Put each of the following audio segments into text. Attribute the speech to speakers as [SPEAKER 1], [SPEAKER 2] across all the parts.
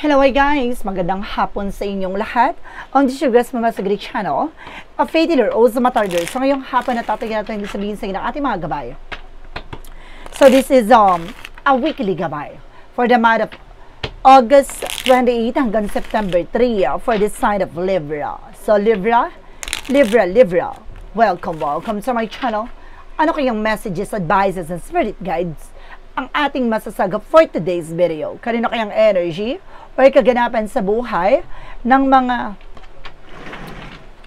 [SPEAKER 1] Hello guys! Magandang hapon sa inyong lahat. On this your guest Mama sa Greek channel, a faith healer o Zamatarder. So ngayong hapon na tatigyan natin sabihin sa inyo ng ating mga gabay. So this is a weekly gabay for the month of August 28 hanggang September 3 for this sign of Libra. So Libra, welcome to my channel. Ano kayong messages, advices, and spirit guides ang ating masasagap for today's video? Kanino kayang energy or kaganapan sa buhay ng mga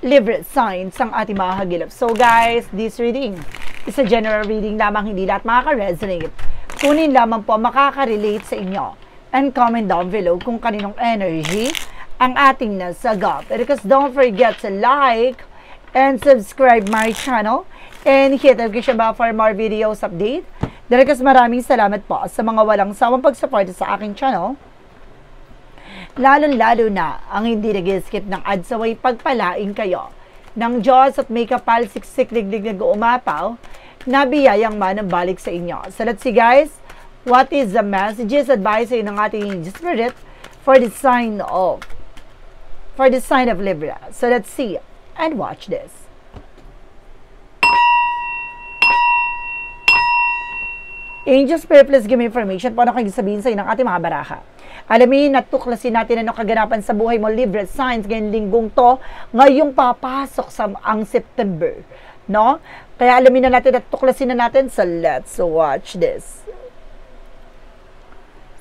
[SPEAKER 1] Libra signs ang ating mga hagilap? So guys, this reading is a general reading lamang, hindi lahat makaka-resonate. Kunin lamang po makaka-relate sa inyo. And comment down below kung kaninong energy ang ating nasagap. Because don't forget to like and subscribe my channel and hit the notification bell for more videos update. Dahil maraming salamat po sa mga walang sawang pag-support sa aking channel. Lalo na ang hindi nag-skip ng ads away, pagpalaing kayo ng Diyos at may kapal siksik liglig na umapaw na biyayang manambalik sa inyo. So let's see guys, what is the messages, advice ng ating spirit for the sign of Libra. So let's see and watch this. Angel Spirit, please give me information po ano kayong sabihin sa inyo ng ating mga baraha. Alamin at tuklasin natin ano kaganapan sa buhay mo, Libra signs, ngayong linggong to, ngayong papasok sa ang September. No? Kaya alamin na natin at tuklasin na natin. So let's watch this.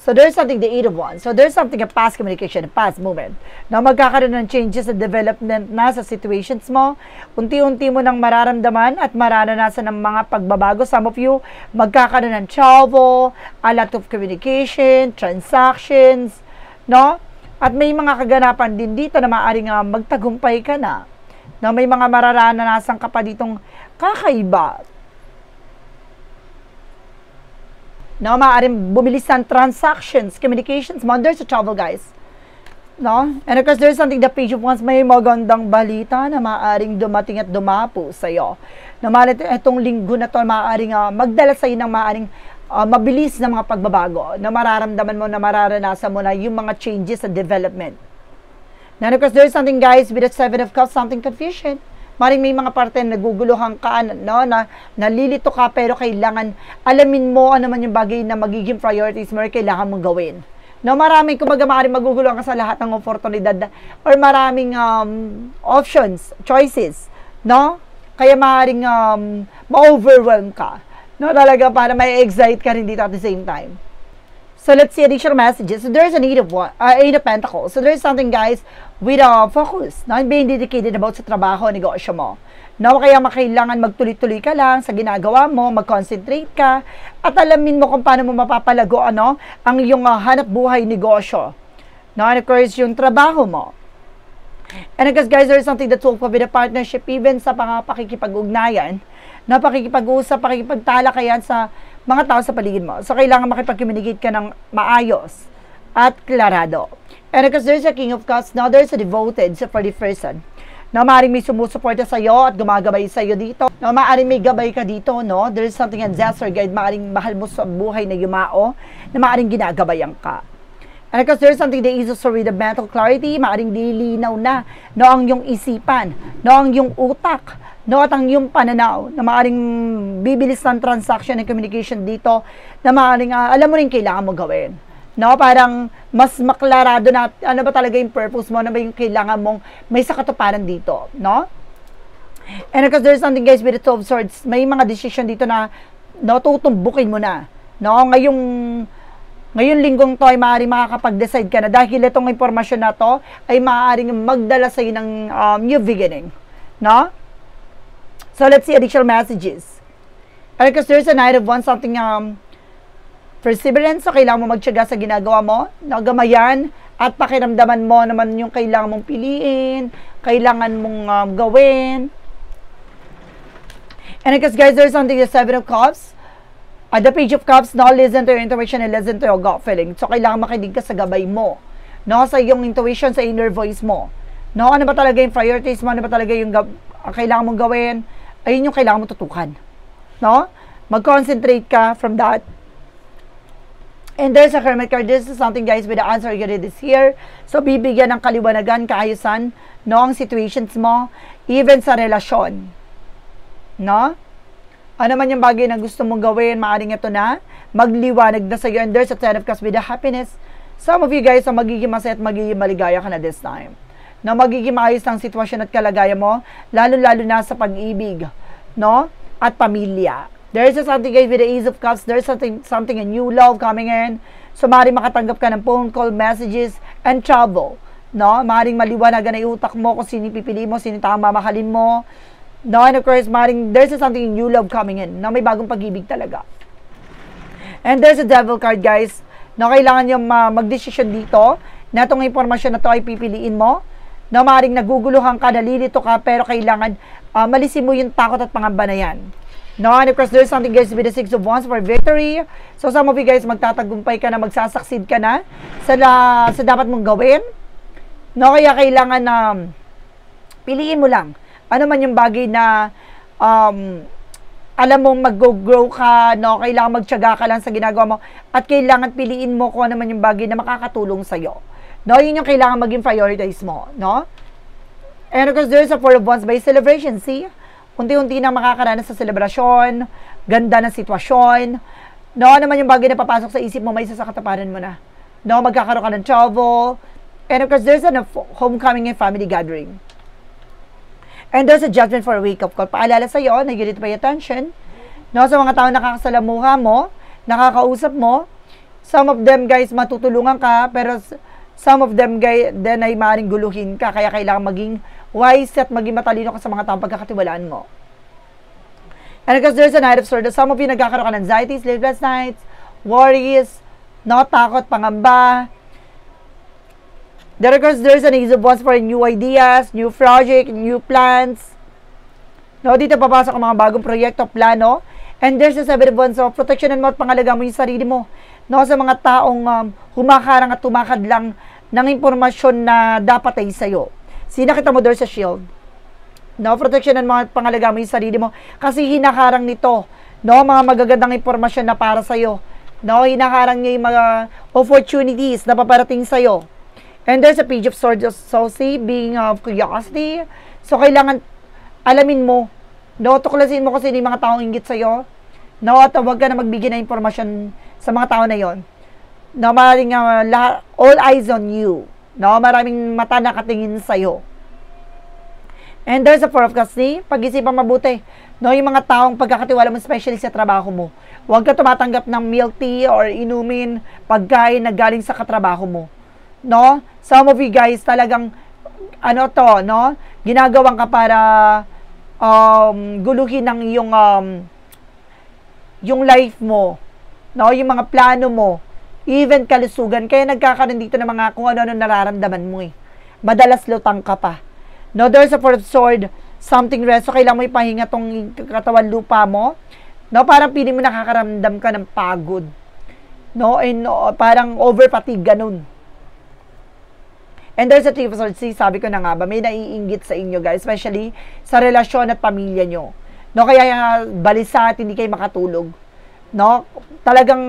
[SPEAKER 1] So there's something, the 8 of Wands. So there's something, a past communication, a past moment. Na magkakaroon ng changes at development na sa situations mo. Unti-unti mo nang mararamdaman at mararanasan ng mga pagbabago. Some of you, magkakaroon ng travel, a lot of communication, transactions, no? At may mga kaganapan din dito na maaaring magtagumpay ka na. No? May mga mararanasan ka pa ditong kakaiba. No, maaaring bumilis ang transactions, communications mo. There's a travel, guys. No? And of course, there's something, the Page of Wands, may magandang balita na maaaring dumating at dumapo sa'yo. Na itong linggo na to, maaaring magdala sa'yo ng maaaring mabilis na mga pagbabago. Na mararamdaman mo, na mararanasan mo na yung mga changes at development. And of course, there's something, guys, with the 7 of Cups, something confusion. Maring may mga parte na naguguluhan ka, no, na nalilito ka, pero kailangan alamin mo ano man yung bagay na magiging priorities mo or kailangan mong gawin. No, maraming, kumbaga, maaaring maguguluhan ka sa lahat ng oportunidad or maraming options, choices, no? Kaya maaaring ma-overwhelm ka. No, talaga para may excite ka rin dito at the same time. So let's see additional messages. So there's an 8 of Pentacles. So there's something, guys, with focus. No? Being dedicated about sa trabaho, negosyo mo. No? Kaya makailangan magtuloy-tuloy ka lang sa ginagawa mo, mag-concentrate ka, at alamin mo kung paano mo mapapalago ang iyong hanap buhay, negosyo. No? And of course, yung trabaho mo. And of course, guys, there's something that's also with a partnership, even sa pakikipag-ugnayan, na pakikipag-usap, pakikipagtalakayan sa mga tao sa paligid mo. So, kailangan makipag-communicate ka ng maayos at klarado. And because there's a King of Cups, now there's a devoted for the person. Na maaaring may sumusuporta sa'yo at gumagabay sa'yo dito. Na maaaring may gabay ka dito, no? There's something ancestor guide, maaaring mahal mo sa buhay na yumao, na maaaring ginagabayan ka. And because there's something that is also with the mental clarity, maaaring dilinaw na, no, ang iyong isipan, no, ang iyong utak, no, at ang iyong pananaw, na maaaring bibilis ng transaction and communication dito, na maaaring alam mo rin kailangan mo gawin. No, parang mas maklarado na ano ba talaga yung purpose mo, na ba yung kailangan mong may sakatuparan dito, no? And because there's something, guys, with the 2 of Swords, may mga decision dito na, no, tutumbukin mo na, no? Ngayong linggong to ay maaaring makakapag-decide ka na dahil itong impormasyon na to ay maaaring magdala sa'yo ng new beginning, no? So, let's see additional messages. Because there's a Knight of Wands, something perseverance, so kailangan mo magtiyaga sa ginagawa mo, nagamayan, at pakiramdaman mo naman yung kailangan mong piliin, kailangan mong gawin. And because, guys, there's something, the 7 of Cups, the Page of Cups, no, listen to your intuition and listen to your gut feeling. So, kailangan makinig ka sa gabay mo, no, sa iyong intuition, sa inner voice mo. No, ano ba talaga yung priorities mo, ano ba talaga yung kailangan mong gawin, ayun yung kailangan mo tutukan. No? Mag-concentrate ka from that. And there's a Hermit card. This is something, guys, with the answer you did is here. So, bibigyan ng kaliwanagan, kaayusan, no, ang situations mo, even sa relasyon. No? Ano man yung bagay na gusto mong gawin, maaaring ito na, magliwanag na sa'yo. And there's a Ten of Cups with the happiness. Some of you guys, magiging masaya at magiging maligaya ka na this time. Na magiging maayos ang sitwasyon at kalagayan mo, lalo-lalo na sa pag-ibig, no? At pamilya. There's something, guys, with the Ace of Cups. There's something, a new love coming in. So, maaaring makatanggap ka ng phone call, messages, and travel. No? Maaaring maliwanagan na iutak mo kung sino pipili mo, sino tama mamahalin mo. No? And of course, maaaring there's something, new love coming in. Na may bagong pag-ibig talaga. And there's a Devil card, guys. No, kailangan yung mag-decision dito na itong informasyon na to ay pipiliin mo. No, maaaring naguguluhan ka, nalilito ka, pero kailangan malisin mo yung takot at pangamba na yan. No, and of course, there's something, guys, with the Six of Wands for victory. So, some of you guys, magtatagumpay ka na, magsasucceed ka na sa dapat mong gawin. No, kaya kailangan na piliin mo lang. Ano man yung bagay na alam mong mag-grow ka, no, kailangan magtiyaga ka lang sa ginagawa mo, at kailangan piliin mo kung ano man yung bagay na makakatulong sa'yo. No, yun yung kailangan maging prioritize mo, no? And of course, there's a Four of Wands by celebration, see? Unti-unti na makakaranas sa selebrasyon, ganda ng sitwasyon. No, naman yung bagay na papasok sa isip mo, may isa sa kataparan mo na. No, magkakaroon ka ng travel. And of course, there's a homecoming and family gathering. And there's a judgment for a wake-up call. Paalala sa'yo, na you need to pay attention. No, sa mga tao nakakasalamuha mo, nakakausap mo, some of them, guys, matutulungan ka, pero some of them, guys, then ay maaaring guluhin ka, kaya kailangan maging wise at maging matalino ka sa mga taong pagkakatiwalaan mo. And because there's a Knight of Swords, some of you nagkakaroon ka ng anxiety, sleepless nights, worries, no, takot, pangamba. Because there's an Ace of Wands for new ideas, new project, new plans. No, dito papasok ang mga bagong proyekto, plano. And there's a Seven of Wands, so protectionan mo at pangalaga mo yung sarili mo. No, sa mga taong humakarang at tumakad lang ng impormasyon na dapat ay sa'yo. Sinakita mo doon sa shield. No, protectionan mo at pangalaga mo yung sarili mo. Kasi hinakarang nito, no, mga magagandang impormasyon na para sa'yo. No, hinakarang niya yung mga opportunities na paparating sa'yo. And there's a Page of Swords, so see, being of curiosity. So, kailangan alamin mo, no, tuklasin mo kasi yung mga taong inggit sa'yo. No, at huwag ka na magbigay ng impormasyon sa mga tao na yon. No, maraming all eyes on you. No, maraming mata nakatingin sa'yo. And there's a Four of Cups, pag-isipan mabuti. No, yung mga taong pagkakatiwala mo, especially sa trabaho mo. Huwag ka tumatanggap ng milk tea or inumin, pagkain na galing sa katrabaho mo. No, some of you guys talagang, ano to, no, ginagawan ka para guluhin ng yung life mo. No, yung mga plano mo. Even kalusugan, kaya nagkakaroon dito ng mga kung ano-ano nararamdaman mo eh. Madalas lutang ka pa. No, there's a Four of Swords, something rest, so kailangan mo ipahinga tong katawan lupa mo. No, parang pili mo nakakaramdam ka ng pagod. No, and parang over fatigue, ganun. And there's a Three of Swords, sabi ko na nga ba, may naiinggit sa inyo guys, especially sa relasyon at pamilya nyo. No, kaya balisa at hindi kayo makatulog. No, talagang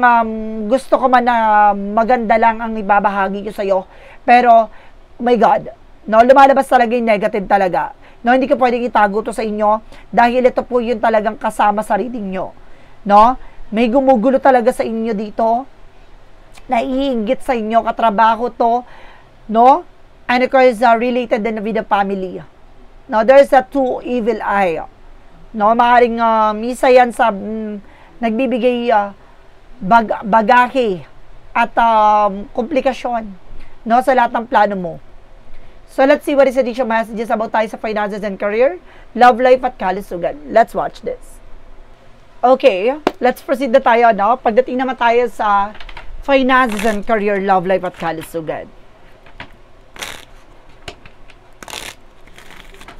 [SPEAKER 1] gusto ko man na maganda lang ang ibabahagi ko sa iyo, pero oh my God, no, lumalabas talaga yung negative talaga. No, hindi ko pwedeng itago to sa inyo dahil ito po yung talagang kasama sa reading nyo. No, may gumugulo talaga sa inyo dito, naiinggit sa inyo, katrabaho to, no, and of course related din with the family. No, there's a two evil eye. No, maaaring isa yan sa nagbibigay bagahe at komplikasyon, no, sa lahat ng plano mo. So, let's see what is additional messages about tayo sa finances and career, love life at kalusugan. Let's watch this. Okay, let's proceed na tayo, no? Pagdating naman tayo sa finances and career, love life at kalusugan.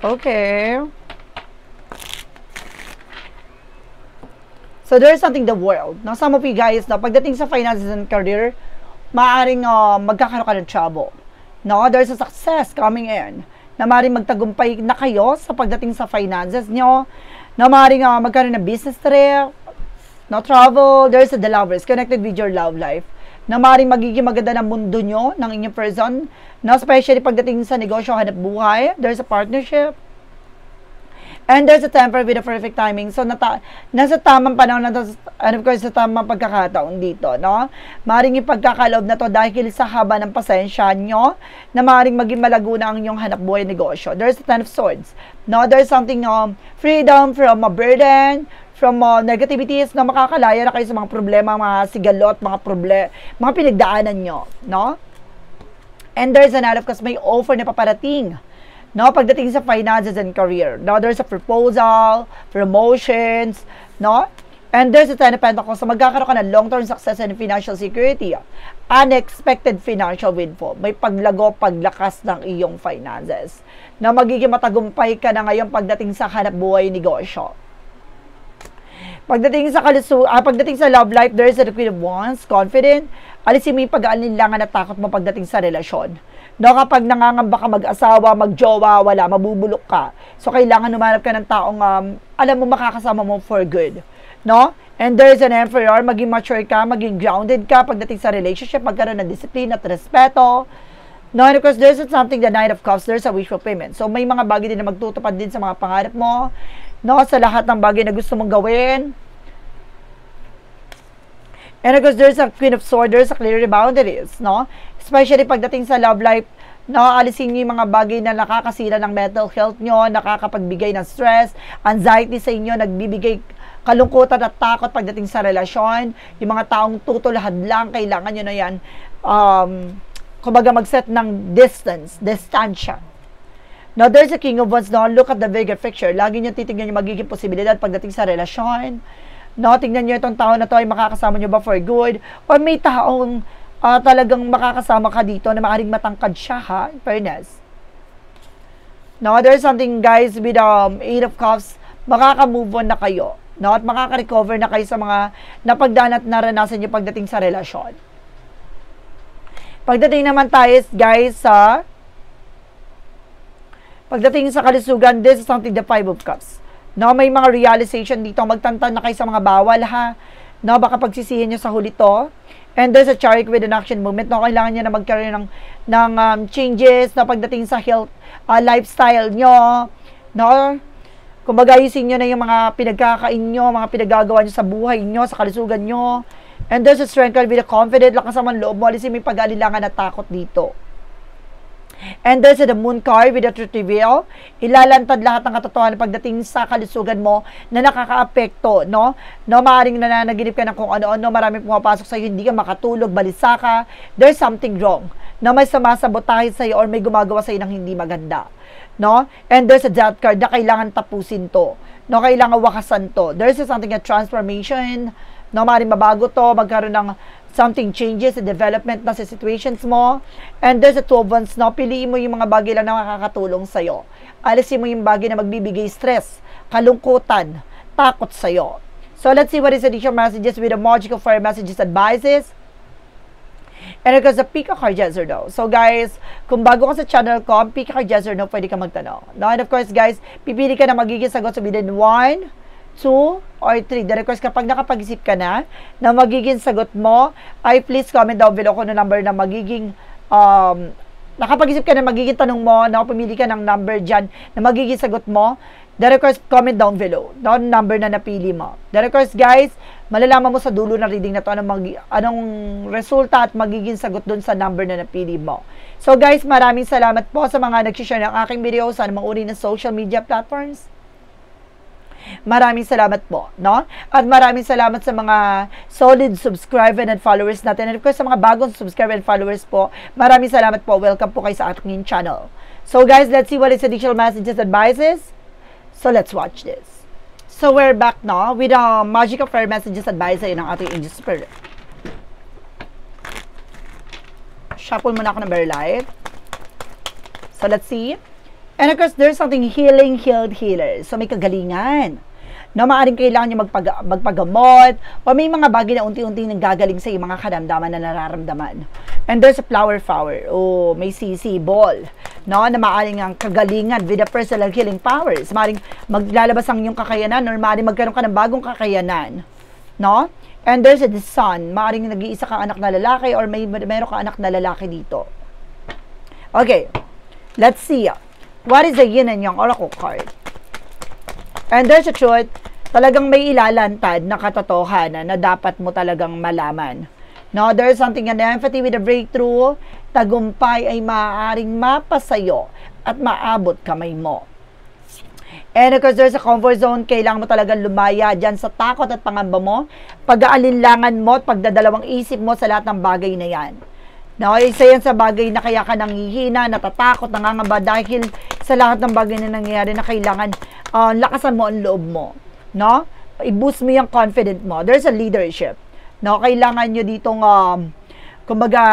[SPEAKER 1] Okay. So, there's something the world. Now, some of you guys, no, pagdating sa finances and career, maaaring magkakaroon ka ng trouble. No, there's a success coming in. Na maaaring magtagumpay na kayo sa pagdating sa finances nyo. Na maaaring magkaroon ng business trip, no, travel. There's the lovers connected with your love life. na maaaring magiging maganda ng mundo nyo, ng inyong person, no? Especially pagdating sa negosyo, hanap buhay, there's a partnership, and there's a temper with a perfect timing. So, nasa tamang panahon na, and of course, sa tamang pagkakataon dito, no? Maaaring yung pagkakaloob na to dahil sa haba ng pasensya nyo, na maaaring maging malago na ang inyong hanap buhay negosyo. There's the Ten of Swords, no? There's something, freedom from a burden, from negativities, na makakalaya na kayo sa mga problema, mga sigalot, mga pinagdaanan nyo, no? And there's an Knight of Cups, may offer na paparating, no, pagdating sa finances and career. No, there's a proposal, promotions, no? And there's a Ten of Pentacles. So, magkakaroon ka ng long-term success and financial security. Unexpected financial windfall. May paglago, paglakas ng iyong finances. Na magiging matagumpay ka na ngayon pagdating sa hanap buhay negosyo. Pagdating sa love life, there's a Queen of Wands, confident. Alisin mo yung pag-aalinlangan at takot mo pagdating sa relasyon. No, kapag nangangamba ka mag-asawa, mag-jowa, wala, mabubulok ka. So, kailangan humanap ka ng taong, alam mo, makakasama mo for good. No? And there's an Emperor, maging mature ka, maging grounded ka pagdating sa relationship, magkaroon ng disiplina at respeto. No, and of course, there's something, the Knight of Cups, there's a wish fulfillment. So, may mga bagay din na magtutupad din sa mga pangarap mo. No, sa lahat ng bagay na gusto mong gawin. And of course, there's a Queen of Swords, there's a clear boundaries, no? Especially pagdating sa love life, no, alisin niyo yung mga bagay na nakakasira ng mental health nyo, nakakapagbigay ng stress, anxiety sa inyo, nagbibigay kalungkutan at takot pagdating sa relasyon. Yung mga taong tutulahad lang, kailangan nyo na yan, kumbaga mag-set ng distansya. Now, there's a King of Wands, no? Look at the bigger picture. Lagi nyo titignan yung magiging posibilidad pagdating sa relasyon. No, tingnan nyo itong tao na to ay makakasama nyo ba for good? Or may taong talagang makakasama ka dito na maaaring matangkad siya, ha? In fairness. No, there's something, guys, with Eight of Cups, makaka-move on na kayo. No, at makaka-recover na kayo sa mga napagdaan at naranasan nyo pagdating sa relasyon. Pagdating naman tayo, guys, pagdating sa kalusugan, this is something, the Five of Cups. No, may mga realization dito. Magtantan na kayo sa mga bawal, ha? No, baka pagsisihin nyo sa huli to. And there's a Chariot with an action movement. No, kailangan nyo na magkaroon ng changes na pagdating sa health, lifestyle nyo. No? Kumbaga, ayusin nyo na yung mga pinagkakain nyo, mga pinagagawa nyo sa buhay nyo, sa kalusugan nyo. And there's a strength with a confident, lakas naman loob mo. Alisin may pag-alilangan at takot dito. And there's the Moon card with the Truth Reveal. Ilalantad lahat ng katotohanan pagdating sa kalusugan mo na nakakaapekto, no? No, maaaring nananaginip ka ng kung ano-ano, maraming pumapasok sa'yo, hindi ka makatulog, balisa ka. There's something wrong. No, may sumasabotahe sa'yo or may gumagawa sa'yo ng hindi maganda. No? And there's a Death card na kailangan tapusin to. No, kailangan wakasan to. There's something, a transformation. No, maaaring mabago to, magkaroon ng something changes, development na sa situations mo. And there's a 12 ones, no? Piliin mo yung mga bagay lang na makakatulong sa'yo. Alisin mo yung bagay na magbibigay stress, kalungkutan, takot sa'yo. So, let's see what is additional messages with the magical fire messages advices. And because the pick a card, yes or no. So, guys, kung bago ka sa channel ko, pick a card, yes or no, pwede ka magtanong. No? And of course, guys, pipili ka na magiging sagot sa within 1, 2, or 3. The request kapag nakapag-isip ka na magiging sagot mo, ay please comment down below kung ano number na magiging, nakapag-isip ka na magiging tanong mo, na pumili ka ng number dyan na magiging sagot mo. The request, comment down below, no, number na napili mo. The request, guys, malalaman mo sa dulo ng reading na to anong resulta at magiging sagot dun sa number na napili mo. So, guys, maraming salamat po sa mga nag-share ng aking video sa anumang uri ng social media platforms. Maraming salamat po, no? At maraming salamat sa mga solid subscriber and followers natin. And of course, sa mga bagong subscriber and followers po, maraming salamat po. Welcome po kayo sa ating channel. So guys, let's see what is additional messages advices. So let's watch this. So we're back now with magical fire messages advice ng ating angel spirit. Shuffle muna ako ng very light. So let's see. And of course, there's something healing, healed, healer. So, may kagalingan. No, maaaring kailangan nyo magpagamot o may mga bagay na unti-unti nang gagaling sa mga karamdaman na nararamdaman. And there's a flower. O may CC ball. No, na maaaring ang kagalingan with the personal healing powers. Maaaring maglalabas ang inyong kakayanan or maaaring magkaroon ka ng bagong kakayanan. No? And there's a son. Maaring nag-iisa kang anak na lalaki or meron kang anak na lalaki dito. Okay. Let's see. What is the yin and yang oracle card? And there's a truth. Talagang may ilalantad na katotohanan na dapat mo talagang malaman. No, there's something an empathy with a breakthrough. Tagumpay ay maaaring mapasayo at maabot kamay mo. And of course, there's a comfort zone. Kailangan mo talagang lumaya dyan sa takot at pangamba mo, pag-aalinlangan mo at pagdadalawang isip mo sa lahat ng bagay na yan. No, isa yan sa bagay na kaya ka nanghihina, natatakot, nangangamba dahil sa lahat ng bagay na nangyayari na kailangan lakasan mo ang loob mo. No? I-boost mo yung confident mo. There's a leadership. No, kailangan nyo ditong, kumbaga,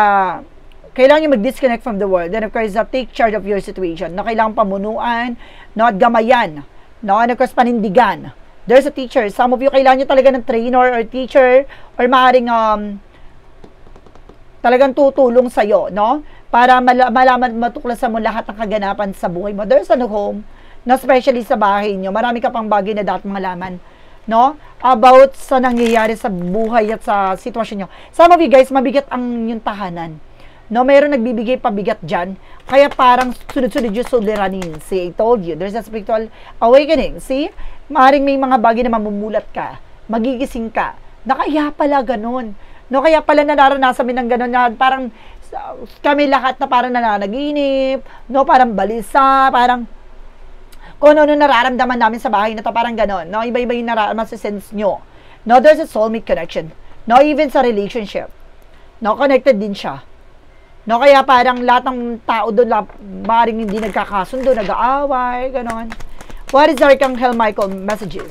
[SPEAKER 1] kailangan nyo mag-disconnect from the world. Then, of course, take charge of your situation. No, kailangan pamunuan, no, at gamayan. No, and of course, panindigan. There's a teacher. Some of you, kailangan nyo talaga ng trainer or teacher or maaaring, talagang tutulong sa'yo, no? Para malaman, matuklasan mo lahat ng kaganapan sa buhay mo. There's a home, no, especially sa bahay nyo. Marami ka pang bagay na dapat malaman, no? About sa nangyayari sa buhay at sa sitwasyon nyo. Some of you guys, mabigat ang yung tahanan. No, mayroon nagbibigay pabigat dyan. Kaya parang sunod-sunod yung suliranin. See, I told you, there's a spiritual awakening. See, maaaring may mga bagay na mamumulat ka. Magigising ka. Na kaya pala ganun. No, kaya pala nararanasan min ng ganun na parang kami lahat na parang nananaginip, no, parang balisa, parang kung ano nararamdaman namin sa bahay na to, parang ganun, no, iba-iba yung masisense nyo. No, there's a soulmate connection. No, even sa relationship. No, connected din siya. No, kaya parang lahat ng tao doon, maaaring hindi nagkakasundo, nag-aaway, ganun. What is Archangel Michael messages?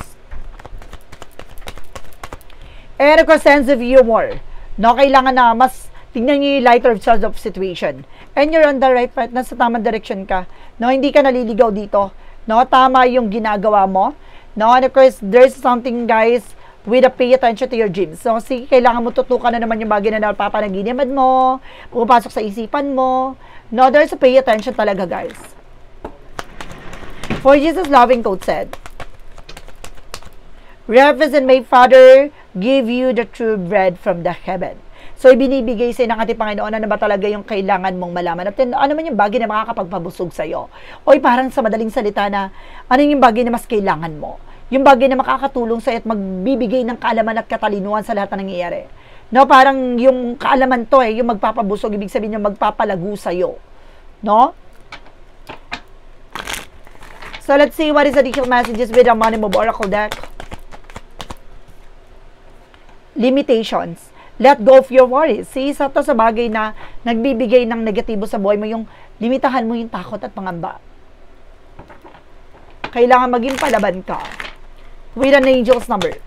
[SPEAKER 1] And of course, sense of humor. No, kailangan na mas tingnan niyo yung lighter side of situation. And you're on the right path, nasa tamang direction ka. No, hindi ka naliligaw dito. No, tama yung ginagawa mo. No, and of course, there's something, guys, with a pay attention to your dreams. So, kasi kailangan mo tutukan na naman yung bagay na napapanaginiman mo, pumapasok sa isipan mo. No, there's a pay attention talaga, guys. For Jesus' loving quote said, "Reverend my Father, give you the true bread from the heaven." So, ibinibigay sa'yo ng ating Panginoon ano ba talaga yung kailangan mong malaman. At ano man yung bagay na makakapagpabusog sa'yo. O parang sa madaling salita na, ano yung bagay na mas kailangan mo. Yung bagay na makakatulong sa'yo at magbibigay ng kaalaman at katalinuhan sa lahat na nangyayari. No, parang yung kaalaman to yung magpapabusog, ibig sabihin yung magpapalago sa'yo. No? So, let's see what is the additional messages with the Money Move Oracle deck. Limitations. Let go of your worries. See, isa to sa bagay na nagbibigay ng negatibo sa buhay mo, yung limitahan mo yung takot at pangamba. Kailangan maging palaban ka. With an angel's number.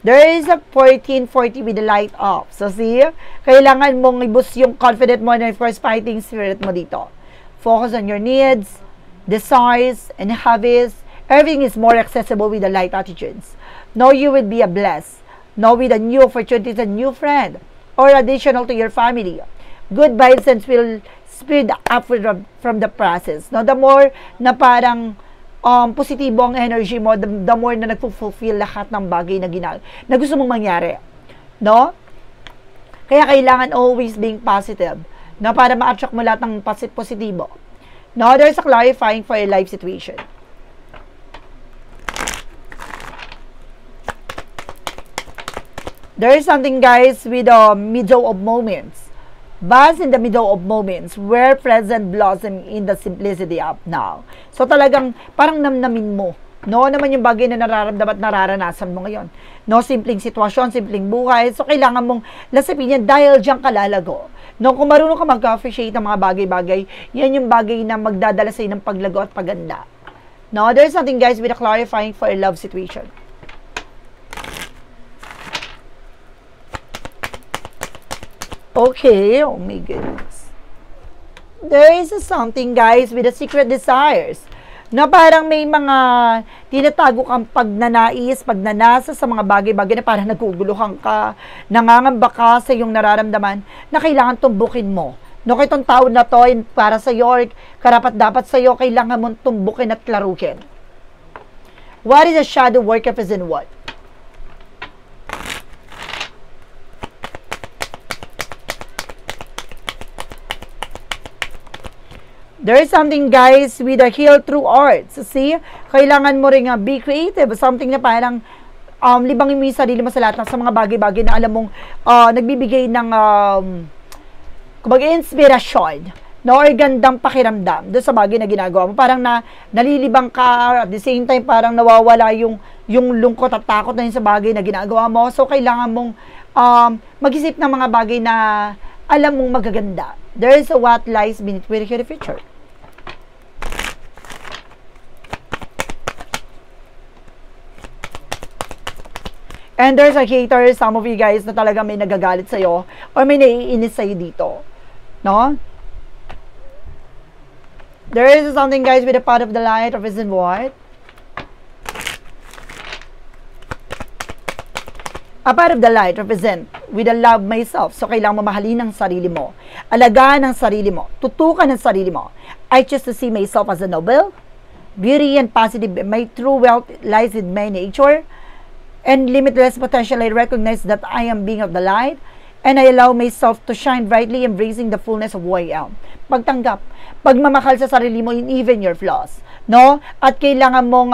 [SPEAKER 1] There is a 1440 with the light off. So, see, kailangan mong i-boost yung confident mo and of course, fighting spirit mo dito. Focus on your needs, desires, and habits. Everything is more accessible with the light attitudes. Know you will be a blessed. Know with a new opportunities, a new friend, or additional to your family. Good vibes and will speed up from the process. No, the more na parang positibo ang energy mo, the more na nagfulfill lahat ng bagay na gusto mong mangyari. No? Kaya kailangan always being positive. No, para ma-attract mo lahat ng positibo. No, there's a clarifying for your life situation. There is something, guys, with the middle of moments. Bask in the middle of moments where present blossom in the simplicity of now. So talagang parang namnamin mo. No, naman yung bagay na nararamdaman at nararanasan mo ngayon. No, simpleng sitwasyon, simpleng buhay. So kailangan mong lasapin yan dahil diyan ka lalago. No, kung marunong ka mag-appreciate ng mga bagay-bagay, yan yung bagay na magdadala sa'yo ng paglago at paganda. No, there's something, guys, with a clarifying for a love situation. Okay, oh my goodness. There is something, guys, with the secret desires. Na parang may mga tinatago kang pagnanais, pagnanasa sa mga bagay-bagay na parang naguguluhan ka, nangangamba ka sa iyong nararamdaman na kailangan tumbukin mo. No, kaya itong tao na to, para sa iyo, karapat-dapat sa iyo, kailangan mong tumbukin at klarukin. What is a shadow work of is in what? There is something, guys, with the heal through arts. See? Kailangan mo rin be creative. Something na parang libangin mo yung sarili mo sa lahat ng sa mga bagay-bagay na alam mong nagbibigay ng kumbaga inspirasyon, no? Or gandang pakiramdam doon sa bagay na ginagawa mo. Parang nalilibang ka, at the same time parang nawawala yung lungkot at takot na yun sa bagay na ginagawa mo. So, kailangan mong mag-isip ng mga bagay na alam mong magaganda. There is a what lies beneath with the future. And there's a hater, some of you guys, na talaga may nagagalit sa'yo or may naiinis sa'yo dito. No? There is something, guys, with the path of the light represent what? A path of the light represent with the love myself. So, kailangan mamahalin ang sarili mo. Alagaan ang sarili mo. Tutukan ang sarili mo. I choose to see myself as a noble, beauty, and positive. My true wealth lies in my nature. And limitless potential, I recognize that I am being of the light, and I allow myself to shine brightly, embracing the fullness of who I am. Pagtanggap, pagmamahal sa sarili mo in even your flaws, no? At kailangan mong,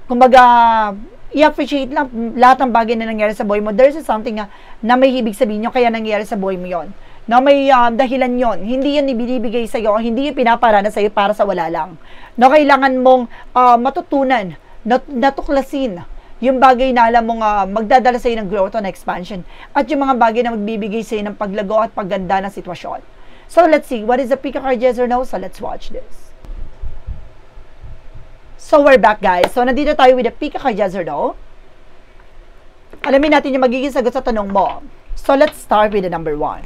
[SPEAKER 1] kumbaga, i-appreciate lang lahat ng bagay na nangyari sa buhay mo. There's something na may ibig sabihin nyo, kaya nangyari sa buhay mo yon. No, may dahilan yon. Hindi yan ibinibigay sa'yo, hindi yung pinaparana sa'yo para sa wala lang. No, kailangan mong matutunan, natuklasin, yung bagay na alam mong magdadala sa'yo ng growth and expansion. At yung mga bagay na magbibigay sa'yo ng paglago at pagganda ng sitwasyon. So, let's see. What is the Pick a Card, yes or no? So, let's watch this. So, we're back, guys. So, nandito tayo with the Pick a Card, yes or no? Alamin natin yung magiging sagot sa tanong mo. So, let's start with the number 1.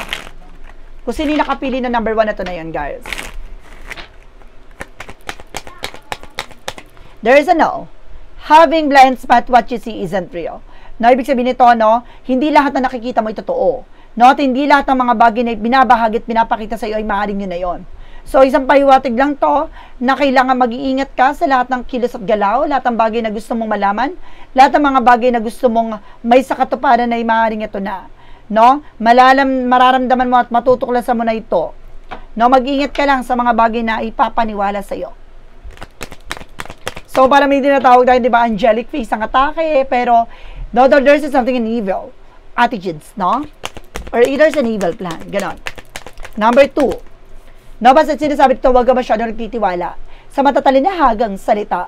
[SPEAKER 1] Kung sino yung nakapili na number 1 na ito na yun, guys. There is a no. Having blind spot, what you see isn't real. No, ibig sabihin nito, no, hindi lahat na nakikita mo ay totoo. No, at hindi lahat ng mga bagay na binabahagi at pinapakita sa iyo ay maaaring yun na yun. So, isang pahiwatig lang to na kailangan mag-iingat ka sa lahat ng kilos at galaw, lahat ng bagay na gusto mong malaman, lahat ng mga bagay na gusto mong may sa katuparan na ay maaaring ito na. No, mararamdaman mo at matutuklasan mo na ito. No, mag-iingat ka lang sa mga bagay na ipapaniwala sa iyo. So, para may dinatawag tayo, di ba, angelic face ang atake, pero, no, there's something in evil attitudes, no? Or either an evil plan, ganon. Number 2, no, basta sinasabi ito, huwag ka masyado nagtitiwala sa matatalinahagang salita.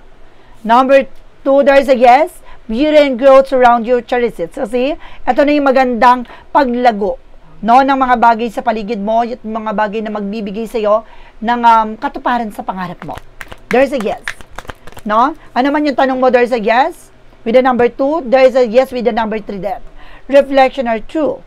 [SPEAKER 1] Number 2, there's a yes, beauty and growth surround your choices. Kasi, ito na yung magandang paglago, no, ng mga bagay sa paligid mo, at mga bagay na magbibigay sa iyo ng katuparan sa pangarap mo. There's a yes. No? Ano man yung tanong mo, there's a yes with the number 2, there's a yes with the number 3 then. Reflection are true.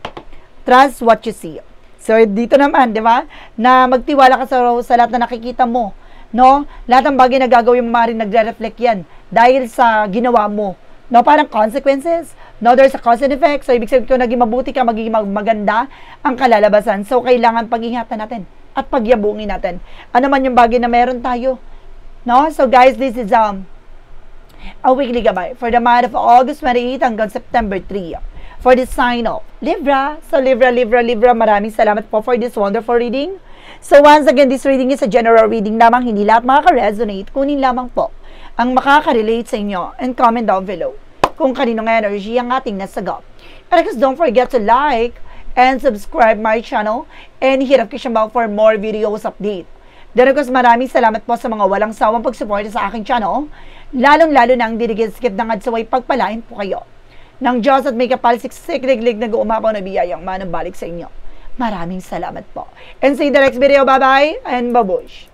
[SPEAKER 1] Trust what you see. So, dito naman, di ba? Na magtiwala ka sa lahat na nakikita mo. No? Lahat ng bagay na gagawin mo, maaaring nagre-reflect yan dahil sa ginawa mo. No? Parang consequences. No? There's a cause and effect. So, ibig sabihin kung naging mabuti ka, magiging maganda ang kalalabasan. So, kailangan pag-ingatan natin at pagyabungin natin. Ano man yung bagay na meron tayo. No? So, guys, this is a weekly gabay for the month of August 28 hanggang September 3 for the sign of Libra. So, Libra, maraming salamat po for this wonderful reading. So, once again, this reading is a general reading lamang. Hindi lahat makaka-resonate. Kunin lamang po ang makaka-relate sa inyo and comment down below kung kaninong energy ang ating nasagap. And because don't forget to like and subscribe my channel and hit notification bell for more videos update. Then, of course, maraming salamat po sa mga walang sawang pagsuporta sa aking channel, lalong-lalo na ang dinigil-skip ng adsaway pagpalain po kayo. Ng Diyos at may kapalsik-siklig-lig nag-uumapaw na biyayang manang balik sa inyo. Maraming salamat po. And see you in the next video. Bye-bye and babush!